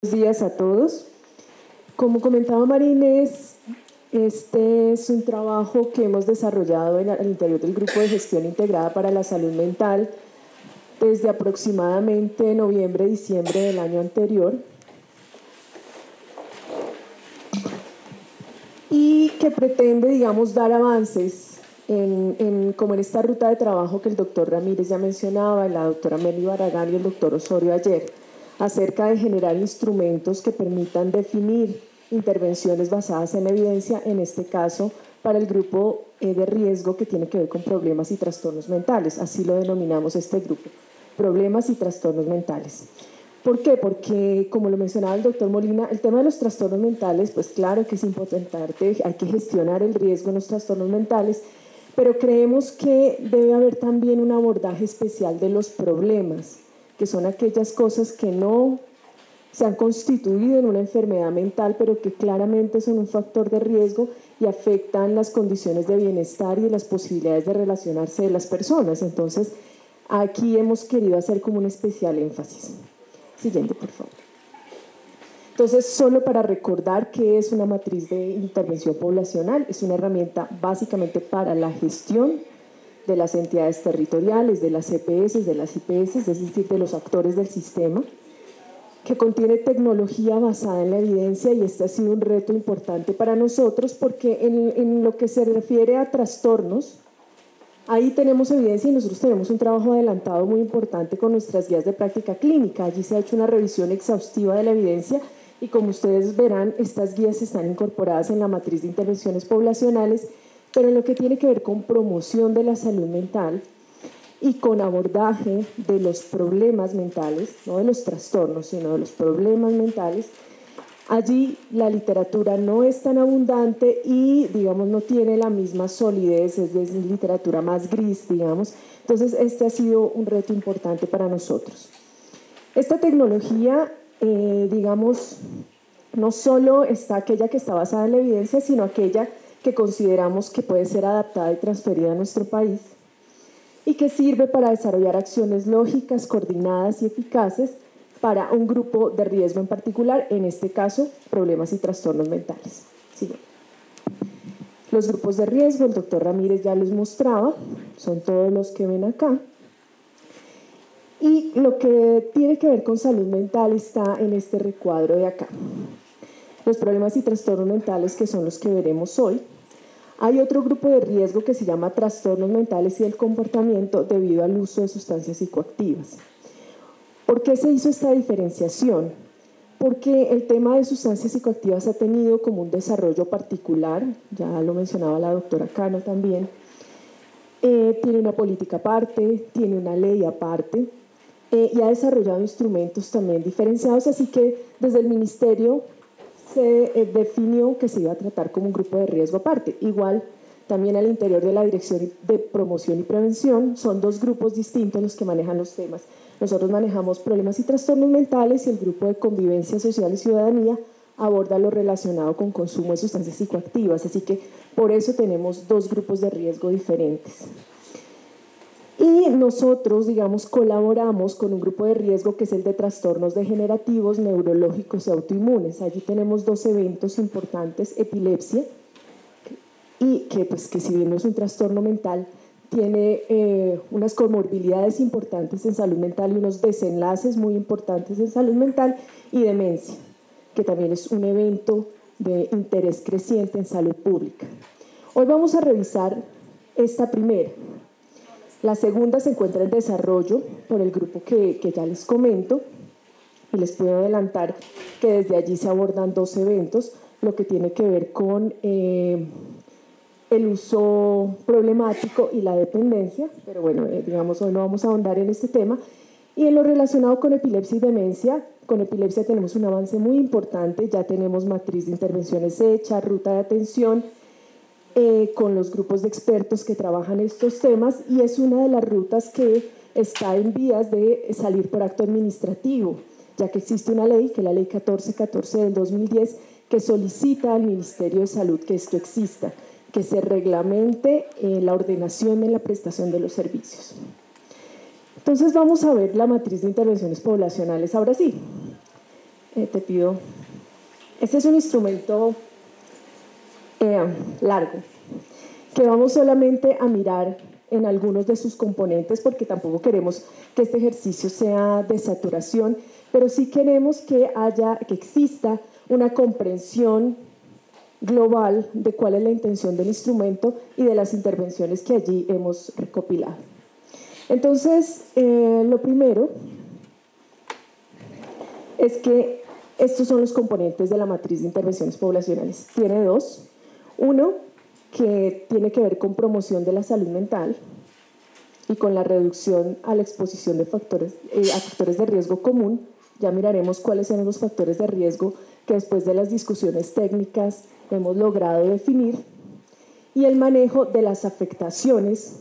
Buenos días a todos. Como comentaba María Inés, este es un trabajo que hemos desarrollado al interior del Grupo de Gestión Integrada para la Salud Mental desde aproximadamente noviembre-diciembre del año anterior y que pretende, digamos, dar avances como en esta ruta de trabajo que el doctor Ramírez ya mencionaba, la doctora Meli Barragán y el doctor Osorio ayer, acerca de generar instrumentos que permitan definir intervenciones basadas en evidencia, en este caso para el grupo de riesgo que tiene que ver con problemas y trastornos mentales. Así lo denominamos este grupo, problemas y trastornos mentales. ¿Por qué? Porque, como lo mencionaba el doctor Molina, el tema de los trastornos mentales, pues claro que es importante, hay que gestionar el riesgo en los trastornos mentales, pero creemos que debe haber también un abordaje especial de los problemas, que son aquellas cosas que no se han constituido en una enfermedad mental, pero que claramente son un factor de riesgo y afectan las condiciones de bienestar y las posibilidades de relacionarse de las personas. Entonces, aquí hemos querido hacer como un especial énfasis. Siguiente, por favor. Entonces, solo para recordar qué es una matriz de intervención poblacional, es una herramienta básicamente para la gestión de las entidades territoriales, de las EPS, de las IPS, es decir, de los actores del sistema, que contiene tecnología basada en la evidencia, y este ha sido un reto importante para nosotros porque en lo que se refiere a trastornos, ahí tenemos evidencia y nosotros tenemos un trabajo adelantado muy importante con nuestras guías de práctica clínica. Allí se ha hecho una revisión exhaustiva de la evidencia y, como ustedes verán, estas guías están incorporadas en la matriz de intervenciones poblacionales, pero en lo que tiene que ver con promoción de la salud mental y con abordaje de los problemas mentales, no de los trastornos, sino de los problemas mentales, allí la literatura no es tan abundante y, digamos, no tiene la misma solidez, es literatura más gris, digamos. Entonces, este ha sido un reto importante para nosotros. Esta tecnología, digamos, no solo está aquella que está basada en la evidencia, sino aquella que consideramos que puede ser adaptada y transferida a nuestro país y que sirve para desarrollar acciones lógicas, coordinadas y eficaces para un grupo de riesgo en particular, en este caso, problemas y trastornos mentales. Siguiente. Los grupos de riesgo, el doctor Ramírez ya los mostraba, son todos los que ven acá. Y lo que tiene que ver con salud mental está en este recuadro de acá. Los problemas y trastornos mentales, que son los que veremos hoy. Hay otro grupo de riesgo que se llama trastornos mentales y del comportamiento debido al uso de sustancias psicoactivas. ¿Por qué se hizo esta diferenciación? Porque el tema de sustancias psicoactivas ha tenido como un desarrollo particular, ya lo mencionaba la doctora Cano también, tiene una política aparte, tiene una ley aparte, y ha desarrollado instrumentos también diferenciados, así que desde el Ministerio se definió que se iba a tratar como un grupo de riesgo aparte. Igual, también al interior de la Dirección de Promoción y Prevención, son dos grupos distintos los que manejan los temas. Nosotros manejamos problemas y trastornos mentales y el grupo de Convivencia Social y Ciudadanía aborda lo relacionado con consumo de sustancias psicoactivas, así que por eso tenemos dos grupos de riesgo diferentes. Y nosotros, digamos, colaboramos con un grupo de riesgo que es el de trastornos degenerativos, neurológicos y autoinmunes. Allí tenemos dos eventos importantes: epilepsia, y que si bien no es un trastorno mental, tiene unas comorbilidades importantes en salud mental y unos desenlaces muy importantes en salud mental, y demencia, que también es un evento de interés creciente en salud pública. Hoy vamos a revisar esta primera. La segunda se encuentra en desarrollo por el grupo que ya les comento, y les puedo adelantar que desde allí se abordan dos eventos, lo que tiene que ver con el uso problemático y la dependencia, pero bueno, digamos, hoy no vamos a ahondar en este tema. Y en lo relacionado con epilepsia y demencia, con epilepsia tenemos un avance muy importante, ya tenemos matriz de intervenciones hecha, ruta de atención, con los grupos de expertos que trabajan estos temas, y es una de las rutas que está en vías de salir por acto administrativo, ya que existe una ley, que es la ley 1414 del 2010, que solicita al Ministerio de Salud que esto exista, que se reglamente la ordenación en la prestación de los servicios. Entonces vamos a ver la matriz de intervenciones poblacionales ahora sí. te pido, este es un instrumento largo, que vamos solamente a mirar en algunos de sus componentes, porque tampoco queremos que este ejercicio sea de saturación, pero sí queremos que exista una comprensión global de cuál es la intención del instrumento y de las intervenciones que allí hemos recopilado. Entonces, lo primero es que estos son los componentes de la matriz de intervenciones poblacionales. Tiene dos. Uno, que tiene que ver con promoción de la salud mental y con la reducción a la exposición de a factores de riesgo común. Ya miraremos cuáles son los factores de riesgo que después de las discusiones técnicas hemos logrado definir. Y el manejo de las afectaciones,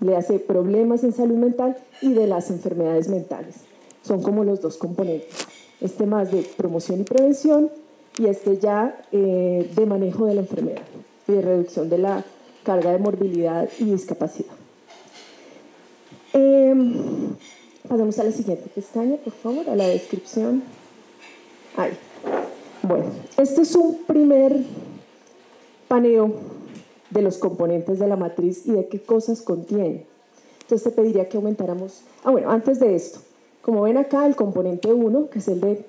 le hace problemas en salud mental y de las enfermedades mentales. Son como los dos componentes. Este más de promoción y prevención y este ya de manejo de la enfermedad y de reducción de la carga de morbilidad y discapacidad. Pasamos a la siguiente pestaña, por favor, a la descripción. Ahí. Bueno, este es un primer paneo de los componentes de la matriz y de qué cosas contiene. Entonces te pediría que aumentáramos... bueno, antes de esto, como ven acá, el componente 1, que es el de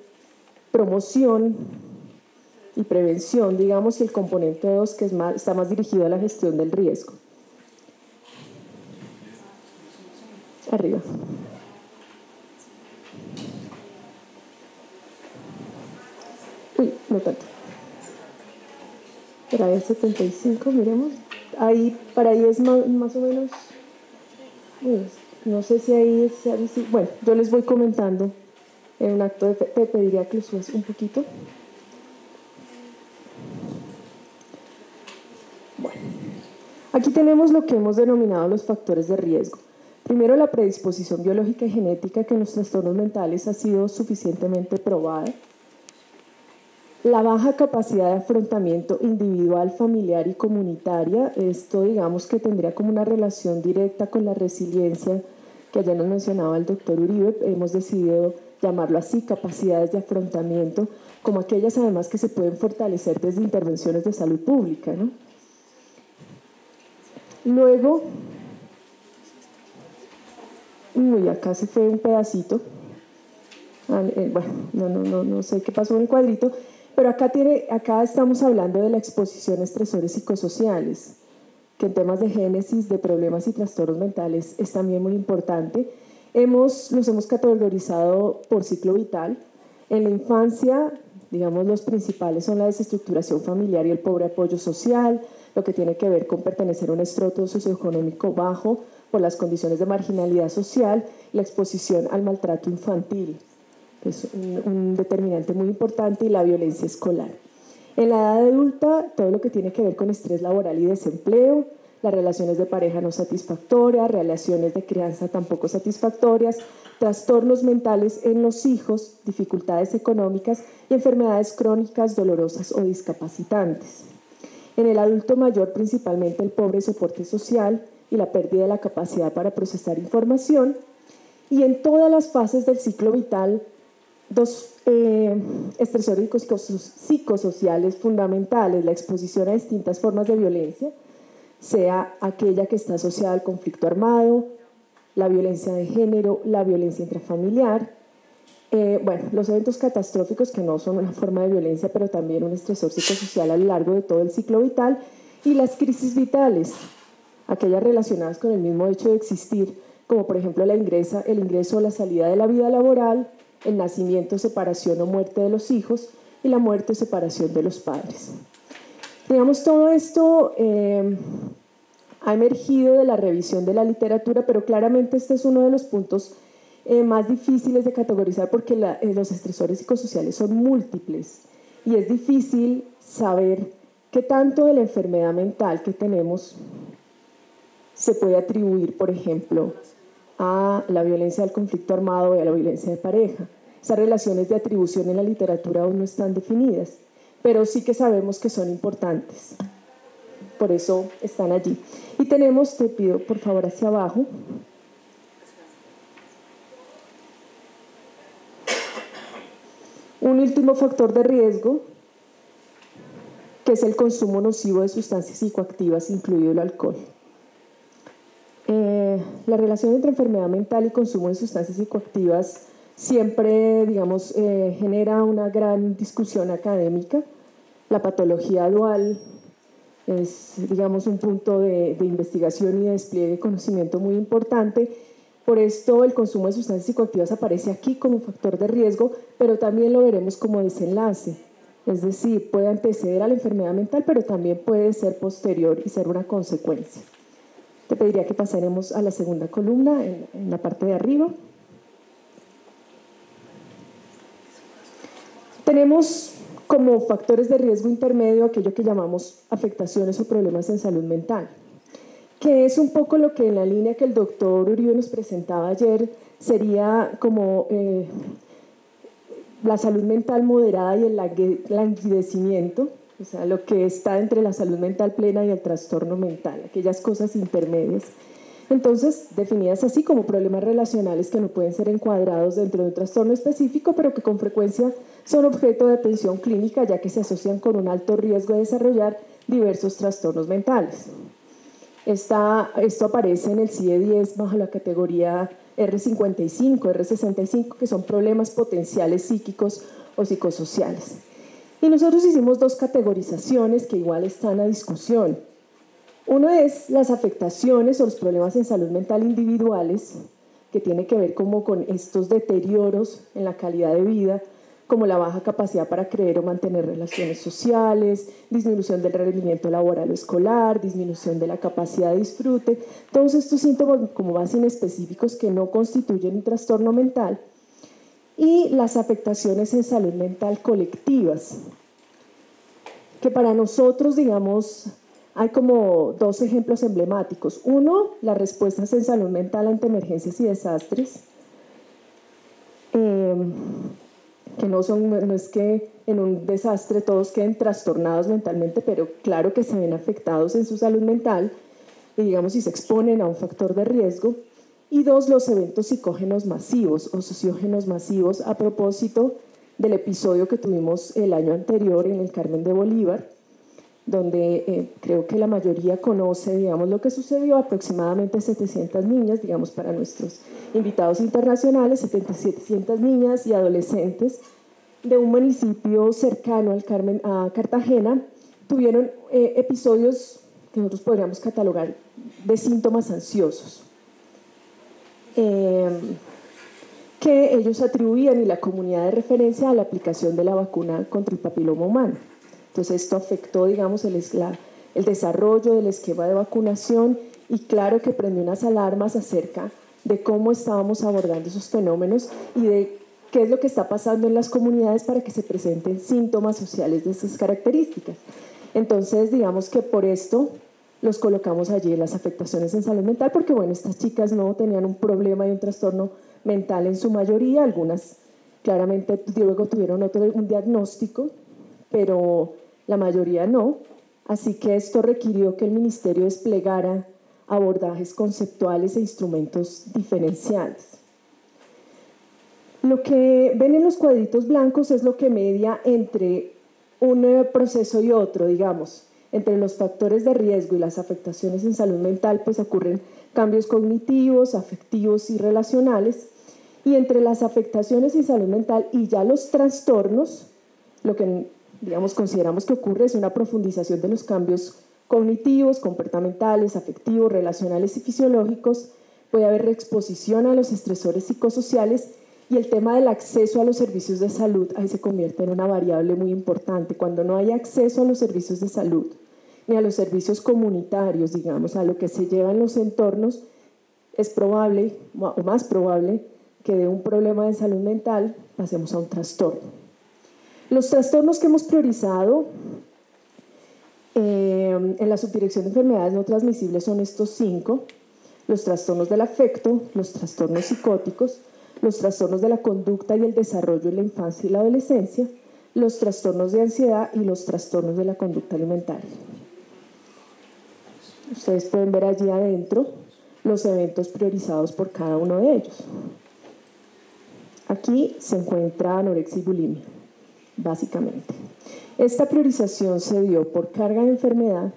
promoción y prevención, digamos, y el componente 2, que está más dirigido a la gestión del riesgo. Arriba. Uy, no tanto. Por ahí es 75, miremos. Ahí, para ahí es más o menos... no sé si ahí es... Bueno, yo les voy comentando en un acto de fe. Te pediría que lo subas un poquito. Bueno, aquí tenemos lo que hemos denominado los factores de riesgo. Primero, la predisposición biológica y genética que en los trastornos mentales ha sido suficientemente probada. La baja capacidad de afrontamiento individual, familiar y comunitaria. Esto, digamos, que tendría como una relación directa con la resiliencia que ayer nos mencionaba el doctor Uribe. Hemos decidido llamarlo así, capacidades de afrontamiento, como aquellas además que se pueden fortalecer desde intervenciones de salud pública, ¿no? Luego, acá se fue un pedacito. Bueno, no sé qué pasó en el cuadrito, pero acá estamos hablando de la exposición a estresores psicosociales, que en temas de génesis de problemas y trastornos mentales es también muy importante. Los hemos categorizado por ciclo vital. En la infancia, digamos, los principales son la desestructuración familiar y el pobre apoyo social, lo que tiene que ver con pertenecer a un estrato socioeconómico bajo por las condiciones de marginalidad social, la exposición al maltrato infantil, que es un determinante muy importante, y la violencia escolar. En la edad adulta, todo lo que tiene que ver con estrés laboral y desempleo, las relaciones de pareja no satisfactorias, relaciones de crianza tampoco satisfactorias, trastornos mentales en los hijos, dificultades económicas y enfermedades crónicas, dolorosas o discapacitantes. En el adulto mayor, principalmente el pobre soporte social y la pérdida de la capacidad para procesar información. Y en todas las fases del ciclo vital, dos estresores psicosociales fundamentales: la exposición a distintas formas de violencia, sea aquella que está asociada al conflicto armado, la violencia de género, la violencia intrafamiliar, los eventos catastróficos, que no son una forma de violencia, pero también un estresor psicosocial a lo largo de todo el ciclo vital, y las crisis vitales, aquellas relacionadas con el mismo hecho de existir, como por ejemplo el ingreso o la salida de la vida laboral, el nacimiento, separación o muerte de los hijos y la muerte o separación de los padres. Digamos, todo esto ha emergido de la revisión de la literatura, pero claramente este es uno de los puntos más difíciles de categorizar, porque los estresores psicosociales son múltiples y es difícil saber qué tanto de la enfermedad mental que tenemos se puede atribuir, por ejemplo, a la violencia del conflicto armado y a la violencia de pareja. Esas relaciones de atribución en la literatura aún no están definidas, pero sí que sabemos que son importantes. Por eso están allí. Y tenemos, te pido por favor hacia abajo, un último factor de riesgo, que es el consumo nocivo de sustancias psicoactivas, incluido el alcohol. La relación entre enfermedad mental y consumo de sustancias psicoactivas siempre, digamos, genera una gran discusión académica. La patología dual es, digamos, un punto de investigación y de despliegue de conocimiento muy importante. Por esto el consumo de sustancias psicoactivas aparece aquí como un factor de riesgo, pero también lo veremos como desenlace. Es decir, puede anteceder a la enfermedad mental, pero también puede ser posterior y ser una consecuencia. Te pediría que pasaremos a la segunda columna, en la parte de arriba. Tenemos como factores de riesgo intermedio aquello que llamamos afectaciones o problemas en salud mental, que es un poco lo que en la línea que el doctor Uribe nos presentaba ayer sería como la salud mental moderada y el languidecimiento, o sea, lo que está entre la salud mental plena y el trastorno mental, aquellas cosas intermedias. Entonces, definidas así como problemas relacionales que no pueden ser encuadrados dentro de un trastorno específico, pero que con frecuencia son objeto de atención clínica, ya que se asocian con un alto riesgo de desarrollar diversos trastornos mentales. Esto aparece en el CIE-10 bajo la categoría R55, R65, que son problemas potenciales psíquicos o psicosociales. Y nosotros hicimos dos categorizaciones que igual están a discusión. Uno es las afectaciones o los problemas en salud mental individuales, que tiene que ver como con estos deterioros en la calidad de vida, como la baja capacidad para creer o mantener relaciones sociales, disminución del rendimiento laboral o escolar, disminución de la capacidad de disfrute, todos estos síntomas como más inespecíficos que no constituyen un trastorno mental, y las afectaciones en salud mental colectivas, que para nosotros, digamos, hay como dos ejemplos emblemáticos. Uno, las respuestas en salud mental ante emergencias y desastres, que no es que en un desastre todos queden trastornados mentalmente, pero claro que se ven afectados en su salud mental y digamos si se exponen a un factor de riesgo. Y dos, los eventos psicógenos masivos o sociógenos masivos a propósito del episodio que tuvimos el año anterior en el Carmen de Bolívar, donde creo que la mayoría conoce, digamos, lo que sucedió, aproximadamente 700 niñas, digamos, para nuestros invitados internacionales, 700 niñas y adolescentes de un municipio cercano al Carmen, a Cartagena, tuvieron episodios que nosotros podríamos catalogar de síntomas ansiosos, que ellos atribuían y la comunidad de referencia a la aplicación de la vacuna contra el papiloma humano. Entonces esto afectó, digamos, el desarrollo del esquema de vacunación y claro que prendió unas alarmas acerca de cómo estábamos abordando esos fenómenos y de qué es lo que está pasando en las comunidades para que se presenten síntomas sociales de esas características. Entonces, digamos que por esto los colocamos allí, las afectaciones en salud mental, porque bueno, estas chicas no tenían un problema y un trastorno mental en su mayoría, algunas claramente luego tuvieron un diagnóstico, pero la mayoría no, así que esto requirió que el ministerio desplegara abordajes conceptuales e instrumentos diferenciales. Lo que ven en los cuadritos blancos es lo que media entre un proceso y otro, digamos. Entre los factores de riesgo y las afectaciones en salud mental, pues ocurren cambios cognitivos, afectivos y relacionales. Y entre las afectaciones en salud mental y ya los trastornos, lo que digamos consideramos que ocurre es una profundización de los cambios cognitivos, comportamentales, afectivos, relacionales y fisiológicos. Puede haber reexposición a los estresores psicosociales y el tema del acceso a los servicios de salud ahí se convierte en una variable muy importante. Cuando no hay acceso a los servicios de salud ni a los servicios comunitarios, digamos, a lo que se lleva en los entornos, es probable o más probable que de un problema de salud mental pasemos a un trastorno. Los trastornos que hemos priorizado en la subdirección de enfermedades no transmisibles son estos 5: los trastornos del afecto, los trastornos psicóticos, los trastornos de la conducta y el desarrollo en la infancia y la adolescencia, los trastornos de ansiedad y los trastornos de la conducta alimentaria. Ustedes pueden ver allí adentro los eventos priorizados por cada uno de ellos. Aquí se encuentra anorexia y bulimia. básicamente. Esta priorización se dio por carga de enfermedad,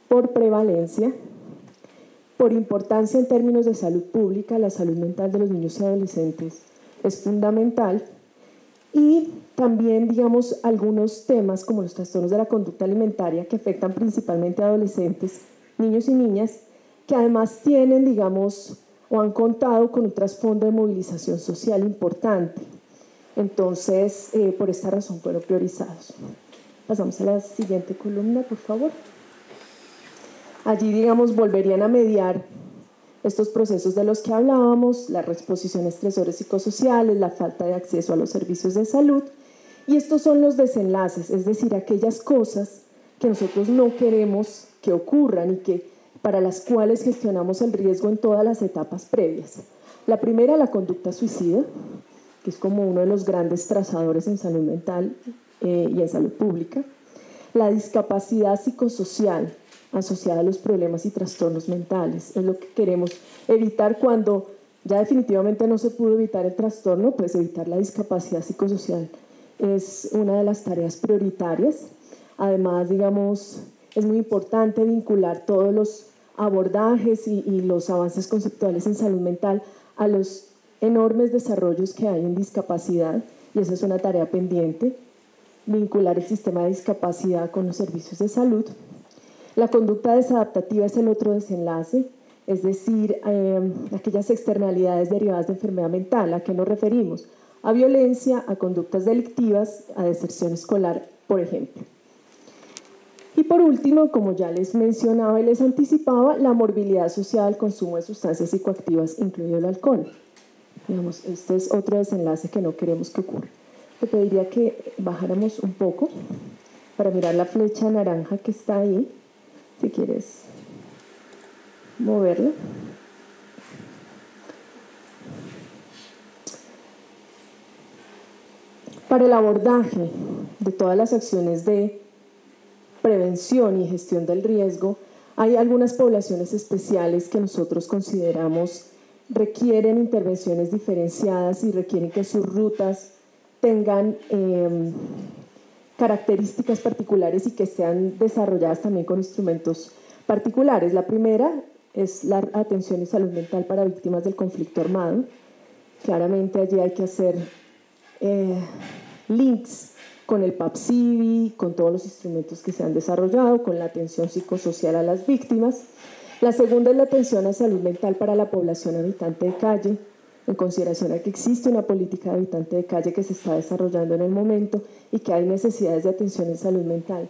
por prevalencia, por importancia en términos de salud pública. La salud mental de los niños y adolescentes es fundamental, y también, digamos, algunos temas como los trastornos de la conducta alimentaria que afectan principalmente a adolescentes, niños y niñas, que además tienen, digamos, o han contado con un trasfondo de movilización social importante. Entonces, por esta razón fueron priorizados. Pasamos a la siguiente columna, por favor. Allí, digamos, volverían a mediar estos procesos de los que hablábamos: la exposición a estresores psicosociales, la falta de acceso a los servicios de salud, y estos son los desenlaces, es decir, aquellas cosas que nosotros no queremos que ocurran y que, para las cuales gestionamos el riesgo en todas las etapas previas. La primera, la conducta suicida, que es como uno de los grandes trazadores en salud mental y en salud pública. La discapacidad psicosocial asociada a los problemas y trastornos mentales, es lo que queremos evitar. Cuando ya definitivamente no se pudo evitar el trastorno, pues evitar la discapacidad psicosocial es una de las tareas prioritarias. Además, digamos, es muy importante vincular todos los abordajes y los avances conceptuales en salud mental a los enormes desarrollos que hay en discapacidad, y esa es una tarea pendiente, vincular el sistema de discapacidad con los servicios de salud. La conducta desadaptativa es el otro desenlace, es decir, aquellas externalidades derivadas de enfermedad mental. ¿A qué nos referimos? A violencia, a conductas delictivas, a deserción escolar, por ejemplo. Y por último, como ya les mencionaba y les anticipaba, la morbilidad asociada al consumo de sustancias psicoactivas, incluido el alcohol. Digamos, este es otro desenlace que no queremos que ocurra. Te pediría que bajáramos un poco para mirar la flecha naranja que está ahí, si quieres moverla. Para el abordaje de todas las acciones de prevención y gestión del riesgo, hay algunas poblaciones especiales que nosotros consideramos requieren intervenciones diferenciadas y requieren que sus rutas tengan características particulares y que sean desarrolladas también con instrumentos particulares. La primera es la atención y salud mental para víctimas del conflicto armado. Claramente allí hay que hacer links con el PAPSIVI, con todos los instrumentos que se han desarrollado, con la atención psicosocial a las víctimas. La segunda es la atención a salud mental para la población habitante de calle, en consideración a que existe una política de habitante de calle que se está desarrollando en el momento y que hay necesidades de atención en salud mental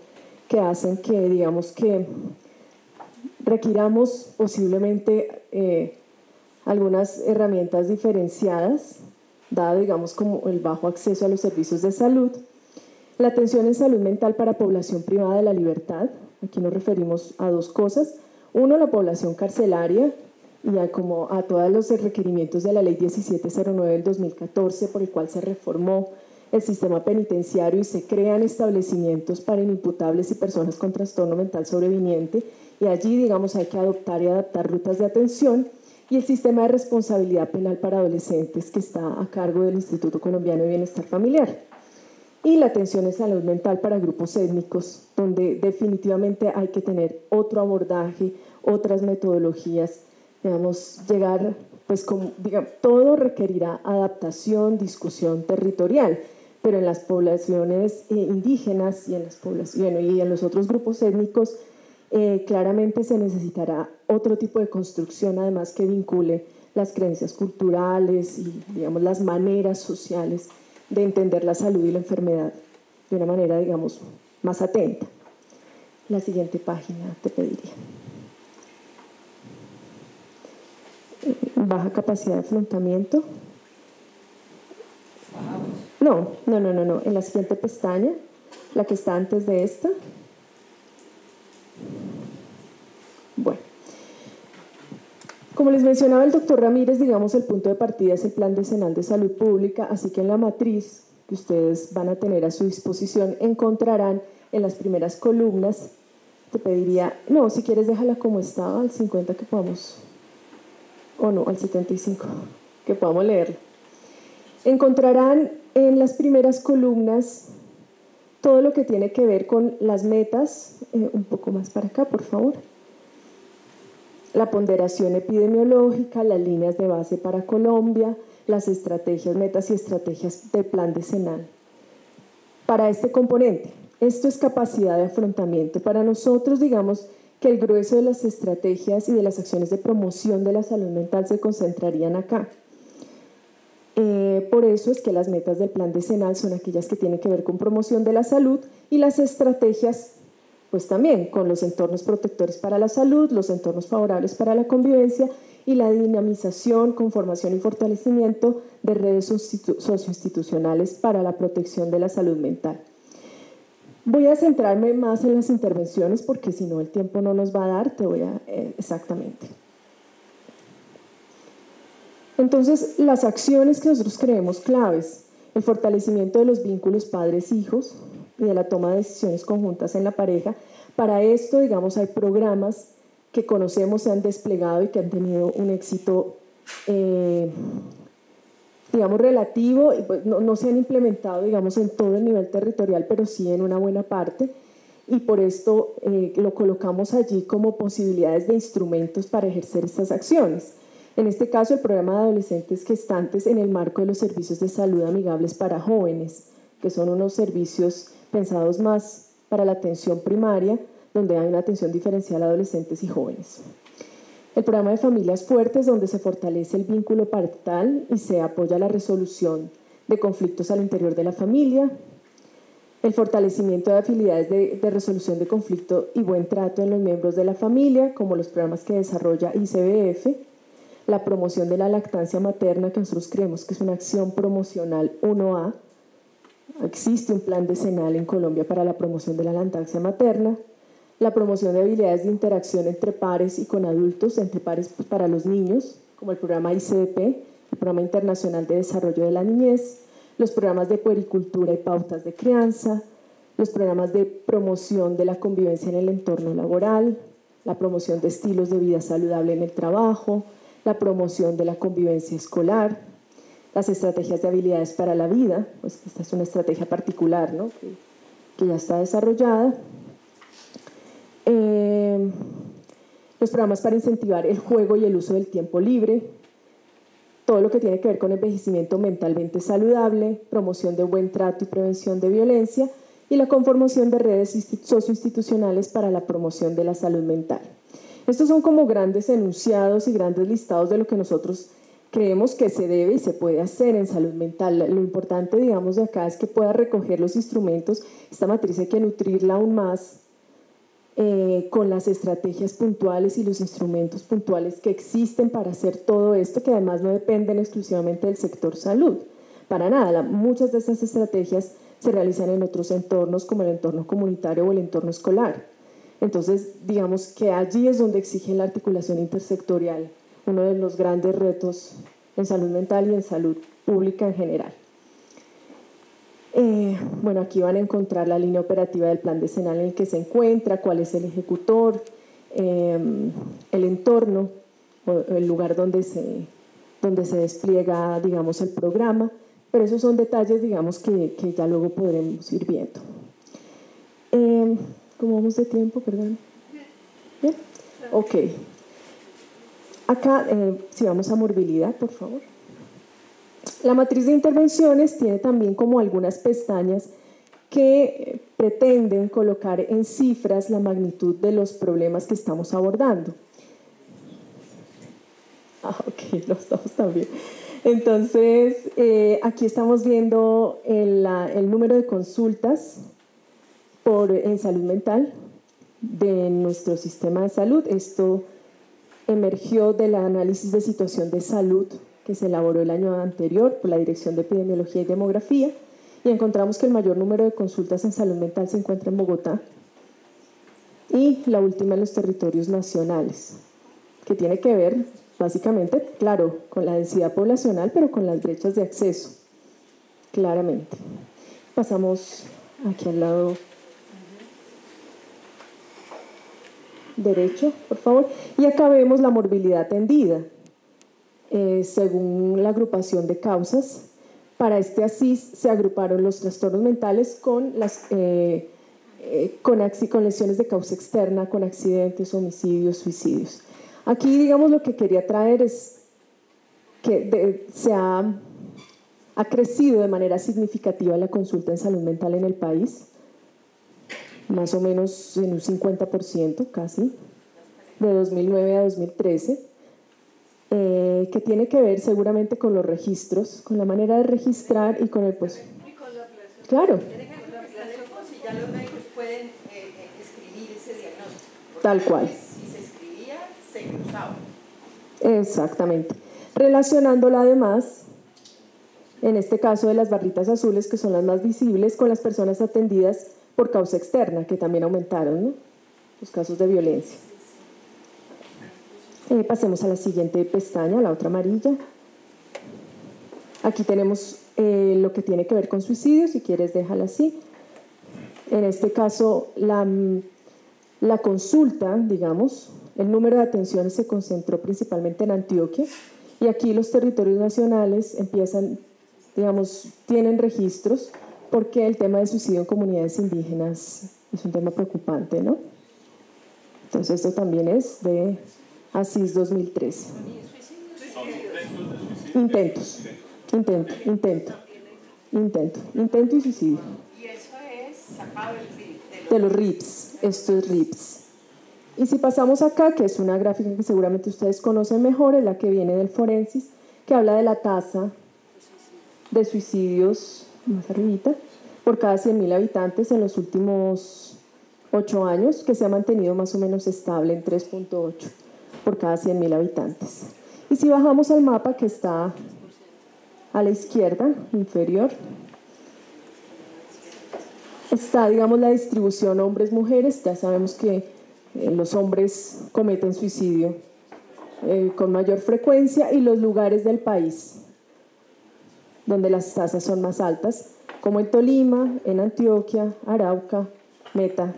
que hacen que, digamos, que requiramos posiblemente algunas herramientas diferenciadas, dado, digamos, como el bajo acceso a los servicios de salud. La atención en salud mental para población privada de la libertad. Aquí nos referimos a dos cosas. Uno, la población carcelaria, y a todos los requerimientos de la Ley 1709 del 2014, por el cual se reformó el sistema penitenciario y se crean establecimientos para inimputables y personas con trastorno mental sobreviniente, y allí, digamos, hay que adoptar y adaptar rutas de atención. Y el sistema de responsabilidad penal para adolescentes, que está a cargo del Instituto Colombiano de Bienestar Familiar. Y la atención en salud mental para grupos étnicos, donde definitivamente hay que tener otro abordaje, otras metodologías. Digamos, llegar, pues, todo requerirá adaptación, discusión territorial, pero en las poblaciones indígenas y en los otros grupos étnicos, claramente se necesitará otro tipo de construcción, además, que vincule las creencias culturales y, digamos, las maneras sociales de entender la salud y la enfermedad de una manera, digamos, más atenta. La siguiente página te pediría. Baja capacidad de afrontamiento. No. En la siguiente pestaña, la que está antes de esta. Bueno, como les mencionaba el doctor Ramírez, digamos, el punto de partida es el Plan Decenal de Salud Pública, así que en la matriz que ustedes van a tener a su disposición encontrarán en las primeras columnas, te pediría, no, si quieres déjala como estaba, al 50 que podamos, o no, al 75, que podamos leerla. Encontrarán en las primeras columnas todo lo que tiene que ver con las metas, un poco más para acá, por favor. La ponderación epidemiológica, las líneas de base para Colombia, las estrategias, metas y estrategias del plan decenal. Para este componente, esto es capacidad de afrontamiento. Para nosotros, digamos que el grueso de las estrategias y de las acciones de promoción de la salud mental se concentrarían acá. Por eso es que las metas del plan decenal son aquellas que tienen que ver con promoción de la salud y las estrategias, pues también con los entornos protectores para la salud, los entornos favorables para la convivencia y la dinamización, conformación y fortalecimiento de redes socioinstitucionales para la protección de la salud mental. Voy a centrarme más en las intervenciones porque si no el tiempo no nos va a dar, exactamente. Entonces, las acciones que nosotros creemos claves, el fortalecimiento de los vínculos padres-hijos y de la toma de decisiones conjuntas en la pareja. Para esto, digamos, hay programas que conocemos, se han desplegado y que han tenido un éxito, digamos, relativo, y pues no se han implementado, digamos, en todo el nivel territorial, pero sí en una buena parte, y por esto lo colocamos allí como posibilidades de instrumentos para ejercer estas acciones. En este caso, el programa de adolescentes gestantes en el marco de los servicios de salud amigables para jóvenes, que son unos servicios pensados más para la atención primaria, donde hay una atención diferencial a adolescentes y jóvenes. El programa de familias fuertes, donde se fortalece el vínculo parental y se apoya la resolución de conflictos al interior de la familia. El fortalecimiento de habilidades de resolución de conflicto y buen trato en los miembros de la familia, como los programas que desarrolla ICBF. La promoción de la lactancia materna, que nosotros creemos que es una acción promocional 1A. Existe un plan decenal en Colombia para la promoción de la lactancia materna. La promoción de habilidades de interacción entre pares y con adultos, entre pares pues, para los niños, como el programa ICDP, el Programa Internacional de Desarrollo de la Niñez, los programas de puericultura y pautas de crianza, los programas de promoción de la convivencia en el entorno laboral, la promoción de estilos de vida saludable en el trabajo, la promoción de la convivencia escolar, las estrategias de habilidades para la vida, pues esta es una estrategia particular, ¿no? que ya está desarrollada. Los programas para incentivar el juego y el uso del tiempo libre, todo lo que tiene que ver con envejecimiento mentalmente saludable, promoción de buen trato y prevención de violencia y la conformación de redes socioinstitucionales para la promoción de la salud mental. Estos son como grandes enunciados y grandes listados de lo que nosotros creemos que se debe y se puede hacer en salud mental. Lo importante, digamos, de acá es que pueda recoger los instrumentos. Esta matriz hay que nutrirla aún más con las estrategias puntuales y los instrumentos puntuales que existen para hacer todo esto, que además no dependen exclusivamente del sector salud. Para nada, muchas de estas estrategias se realizan en otros entornos como el entorno comunitario o el entorno escolar. Entonces, digamos que allí es donde exigen la articulación intersectorial, uno de los grandes retos en salud mental y en salud pública en general. Bueno, aquí van a encontrar la línea operativa del plan decenal en el que se encuentra, cuál es el ejecutor, el entorno, el lugar donde se despliega, digamos, el programa, pero esos son detalles, digamos, que ya luego podremos ir viendo. ¿Cómo vamos de tiempo? Perdón. ¿Bien? Ok. Acá, si vamos a morbilidad, por favor. La matriz de intervenciones tiene también como algunas pestañas que pretenden colocar en cifras la magnitud de los problemas que estamos abordando. Ok, lo estamos también. Entonces, aquí estamos viendo el número de consultas en salud mental de nuestro sistema de salud. Esto emergió del análisis de situación de salud que se elaboró el año anterior por la Dirección de Epidemiología y Demografía, y encontramos que el mayor número de consultas en salud mental se encuentra en Bogotá y la última en los territorios nacionales, que tiene que ver básicamente, claro, con la densidad poblacional, pero con las brechas de acceso, claramente. Pasamos aquí al lado derecho, por favor, y acá vemos la morbilidad atendida. Según la agrupación de causas, para este ASIS se agruparon los trastornos mentales con lesiones de causa externa, con accidentes, homicidios, suicidios. Aquí, digamos, lo que quería traer es que ha crecido de manera significativa la consulta en salud mental en el país, más o menos en un 50% casi, de 2009 a 2013, que tiene que ver seguramente con los registros, con la manera de registrar y con el pues. Claro. Si ya los médicos pueden escribir ese diagnóstico. Tal cual. Si se escribía, se cruzaba. Exactamente. Relacionándola además, en este caso de las barritas azules, que son las más visibles, con las personas atendidas por causa externa, que también aumentaron, ¿no? Los casos de violencia. Pasemos a la siguiente pestaña, la otra amarilla. Aquí tenemos lo que tiene que ver con suicidios, si quieres déjala así. En este caso, la consulta, digamos, el número de atenciones se concentró principalmente en Antioquia, y aquí los territorios nacionales empiezan, digamos, tienen registros, porque el tema de suicidio en comunidades indígenas es un tema preocupante, ¿no? Entonces esto también es de ASIS 2013. Intentos y suicidio. Y eso es sacado de los RIPS, esto es RIPS. Y si pasamos acá, que es una gráfica que seguramente ustedes conocen mejor, es la que viene del Forensis, que habla de la tasa de suicidios, más arribita, por cada 100.000 habitantes en los últimos 8 años, que se ha mantenido más o menos estable en 3.8 por cada 100.000 habitantes. Y si bajamos al mapa, que está a la izquierda, inferior, está, digamos, la distribución hombres-mujeres. Ya sabemos que los hombres cometen suicidio con mayor frecuencia, y los lugares del país donde las tasas son más altas, como en Tolima, en Antioquia, Arauca, Meta,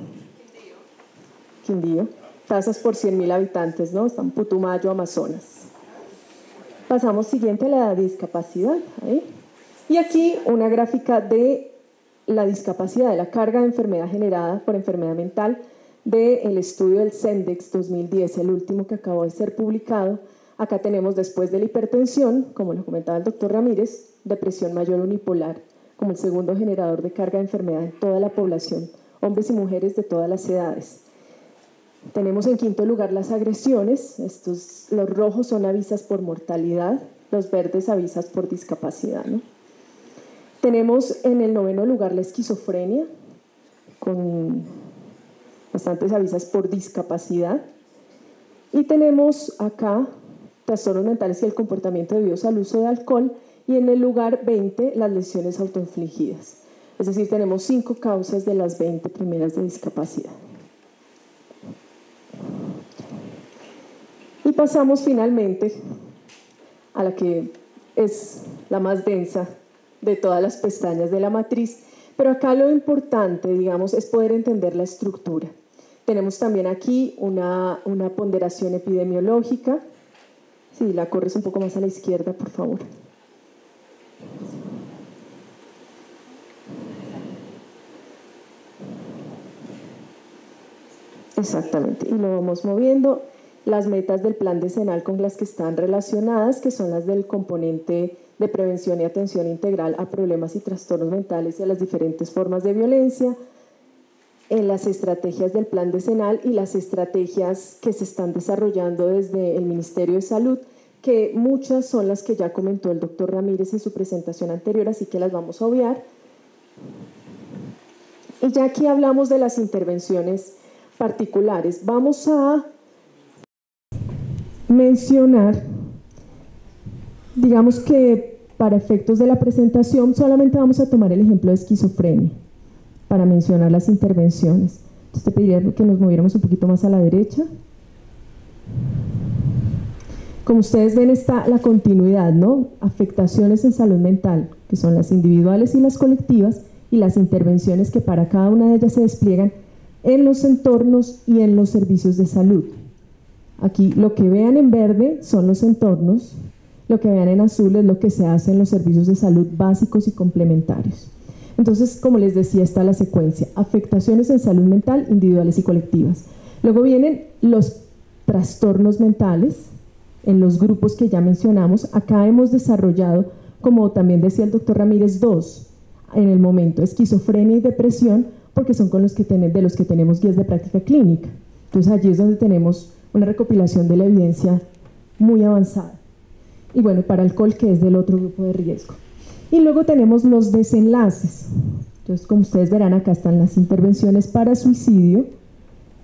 Quindío. Tasas por 100.000 habitantes, ¿no? Están Putumayo, Amazonas. Pasamos siguiente a la discapacidad. ¿Ahí? Y aquí una gráfica de la discapacidad, de la carga de enfermedad generada por enfermedad mental, del estudio del CENDEX 2010, el último que acabó de ser publicado. Acá tenemos, después de la hipertensión, como lo comentaba el doctor Ramírez, depresión mayor unipolar como el segundo generador de carga de enfermedad en toda la población, hombres y mujeres de todas las edades. Tenemos en quinto lugar las agresiones. Los rojos son avisas por mortalidad, los verdes avisas por discapacidad, ¿no? Tenemos en el noveno lugar la esquizofrenia, con bastantes avisas por discapacidad. Y tenemos acá trastornos mentales y el comportamiento debidos al uso de alcohol, y en el lugar 20 las lesiones autoinfligidas. Es decir, tenemos 5 causas de las 20 primeras de discapacidad. Y pasamos finalmente a la que es la más densa de todas las pestañas de la matriz, pero acá lo importante, digamos, es poder entender la estructura. Tenemos también aquí una ponderación epidemiológica. Sí, la corres un poco más a la izquierda, por favor. Exactamente, y lo vamos moviendo. Las metas del plan decenal con las que están relacionadas, que son las del componente de prevención y atención integral a problemas y trastornos mentales y a las diferentes formas de violencia, en las estrategias del plan decenal y las estrategias que se están desarrollando desde el Ministerio de Salud, que muchas son las que ya comentó el doctor Ramírez en su presentación anterior, así que las vamos a obviar. Y ya aquí hablamos de las intervenciones particulares. Vamos a mencionar, digamos que para efectos de la presentación solamente vamos a tomar el ejemplo de esquizofrenia para mencionar las intervenciones. Entonces te pediría que nos moviéramos un poquito más a la derecha. Como ustedes ven, está la continuidad, ¿no? Afectaciones en salud mental, que son las individuales y las colectivas, y las intervenciones que para cada una de ellas se despliegan en los entornos y en los servicios de salud. Aquí lo que vean en verde son los entornos, Lo que vean en azul es lo que se hace en los servicios de salud básicos y complementarios. Entonces, como les decía, está la secuencia: afectaciones en salud mental individuales y colectivas. Luego vienen los trastornos mentales en los grupos que ya mencionamos. Acá hemos desarrollado, como también decía el doctor Ramírez, dos en el momento: esquizofrenia y depresión, porque son con de los que tenemos guías de práctica clínica. Entonces allí es donde tenemos una recopilación de la evidencia muy avanzada. Y bueno, para alcohol, que es del otro grupo de riesgo. Y luego tenemos los desenlaces. Entonces, como ustedes verán, acá están las intervenciones para suicidio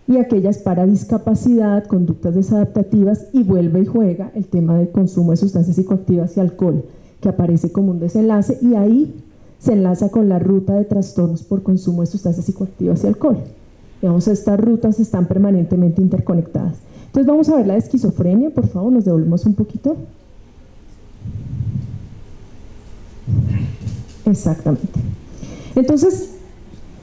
y aquellas para discapacidad, conductas desadaptativas, y vuelve y juega el tema de consumo de sustancias psicoactivas y alcohol, que aparece como un desenlace, y ahí se enlaza con la ruta de trastornos por consumo de sustancias psicoactivas y alcohol. Digamos, estas rutas están permanentemente interconectadas. Entonces vamos a ver la de esquizofrenia, por favor, nos devolvemos un poquito. Exactamente. Entonces,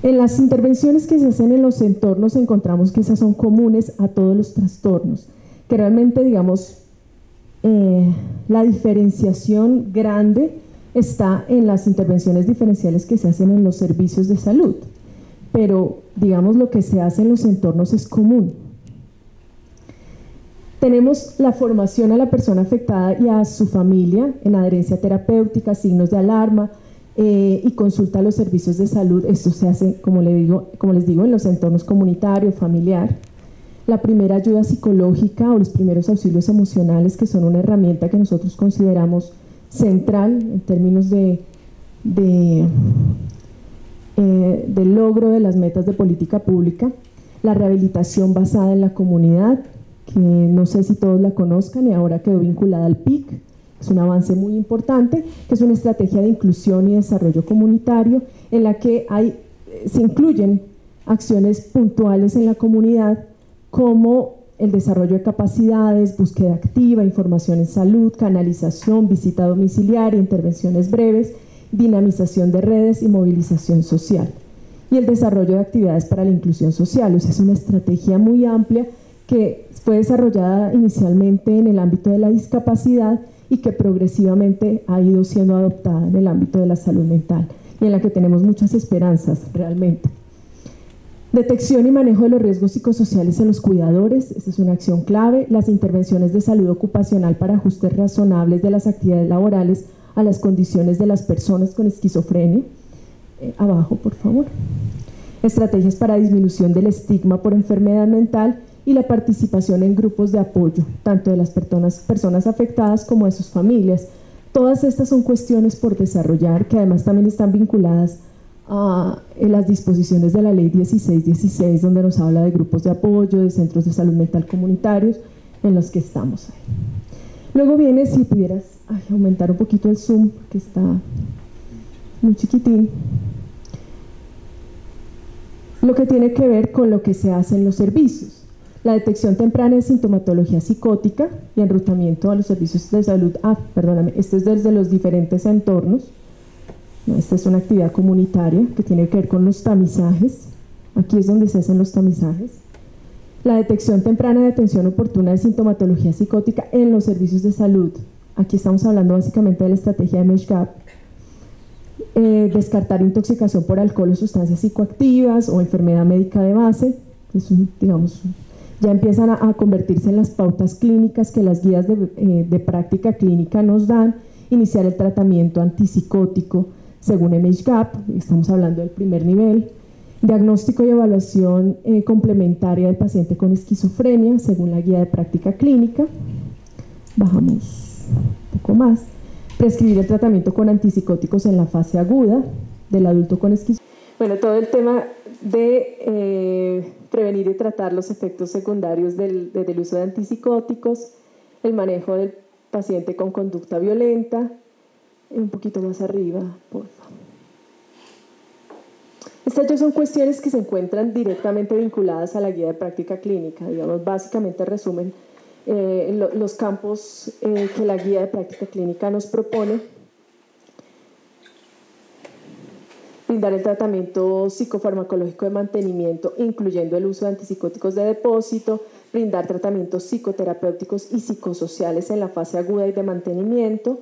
en las intervenciones que se hacen en los entornos encontramos que esas son comunes a todos los trastornos, que realmente, digamos, la diferenciación grande está en las intervenciones diferenciales que se hacen en los servicios de salud, pero digamos lo que se hace en los entornos es común. Tenemos la formación a la persona afectada y a su familia en adherencia terapéutica, signos de alarma y consulta a los servicios de salud. Esto se hace, como les digo, en los entornos comunitario, familiar. La primera ayuda psicológica o los primeros auxilios emocionales, que son una herramienta que nosotros consideramos central en términos de logro de las metas de política pública. La rehabilitación basada en la comunidad, que no sé si todos la conozcan y ahora quedó vinculada al PIC, es un avance muy importante, que es una estrategia de inclusión y desarrollo comunitario en la que se incluyen acciones puntuales en la comunidad, como el desarrollo de capacidades, búsqueda activa, información en salud, canalización, visita domiciliaria, intervenciones breves, dinamización de redes y movilización social. Y el desarrollo de actividades para la inclusión social. O sea, es una estrategia muy amplia que fue desarrollada inicialmente en el ámbito de la discapacidad y que progresivamente ha ido siendo adoptada en el ámbito de la salud mental, y en la que tenemos muchas esperanzas realmente. Detección y manejo de los riesgos psicosociales en los cuidadores, esta es una acción clave. Las intervenciones de salud ocupacional para ajustes razonables de las actividades laborales a las condiciones de las personas con esquizofrenia. Abajo, por favor. Estrategias para disminución del estigma por enfermedad mental y la participación en grupos de apoyo, tanto de las personas afectadas como de sus familias. Todas estas son cuestiones por desarrollar, que además también están vinculadas en las disposiciones de la ley 1616, donde nos habla de grupos de apoyo, de centros de salud mental comunitarios, en los que estamos ahí. Luego viene, si pudieras aumentar un poquito el zoom, que está muy chiquitín, lo que tiene que ver con lo que se hace en los servicios. La detección temprana de sintomatología psicótica y enrutamiento a los servicios de salud. Perdóname, este es desde los diferentes entornos. No, esta es una actividad comunitaria que tiene que ver con los tamizajes. Aquí es donde se hacen los tamizajes. La detección temprana de atención oportuna de sintomatología psicótica en los servicios de salud. Aquí estamos hablando básicamente de la estrategia de MESHGAP. Descartar intoxicación por alcohol o sustancias psicoactivas o enfermedad médica de base. Digamos, ya empiezan a convertirse en las pautas clínicas que las guías de práctica clínica nos dan. Iniciar el tratamiento antipsicótico según MESHGAP, estamos hablando del primer nivel. Diagnóstico y evaluación complementaria del paciente con esquizofrenia según la guía de práctica clínica. Bajamos un poco más. Prescribir el tratamiento con antipsicóticos en la fase aguda del adulto con esquizofrenia. Bueno, todo el tema de prevenir y tratar los efectos secundarios del uso de antipsicóticos, el manejo del paciente con conducta violenta. Un poquito más arriba, por favor. Estas ya son cuestiones que se encuentran directamente vinculadas a la guía de práctica clínica. Digamos, básicamente resumen los campos que la guía de práctica clínica nos propone. brindar el tratamiento psicofarmacológico de mantenimiento, incluyendo el uso de antipsicóticos de depósito, brindar tratamientos psicoterapéuticos y psicosociales en la fase aguda y de mantenimiento,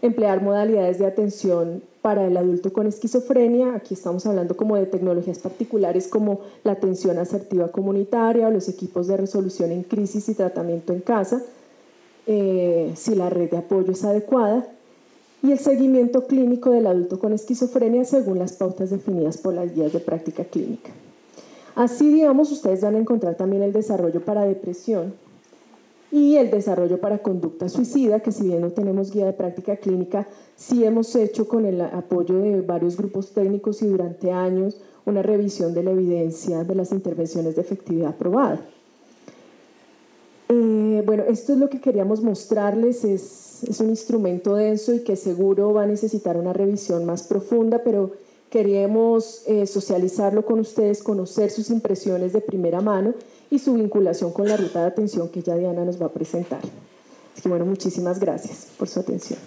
emplear modalidades de atención para el adulto con esquizofrenia. Aquí estamos hablando como de tecnologías particulares como la atención asertiva comunitaria o los equipos de resolución en crisis y tratamiento en casa, si la red de apoyo es adecuada, y el seguimiento clínico del adulto con esquizofrenia según las pautas definidas por las guías de práctica clínica. Así, digamos, ustedes van a encontrar también el desarrollo para depresión y el desarrollo para conducta suicida, que si bien no tenemos guía de práctica clínica, sí hemos hecho con el apoyo de varios grupos técnicos y durante años una revisión de la evidencia de las intervenciones de efectividad probada. Bueno, esto es lo que queríamos mostrarles, es un instrumento denso y que seguro va a necesitar una revisión más profunda, pero queríamos socializarlo con ustedes, conocer sus impresiones de primera mano y su vinculación con la ruta de atención que ya Diana nos va a presentar. Así que bueno, muchísimas gracias por su atención.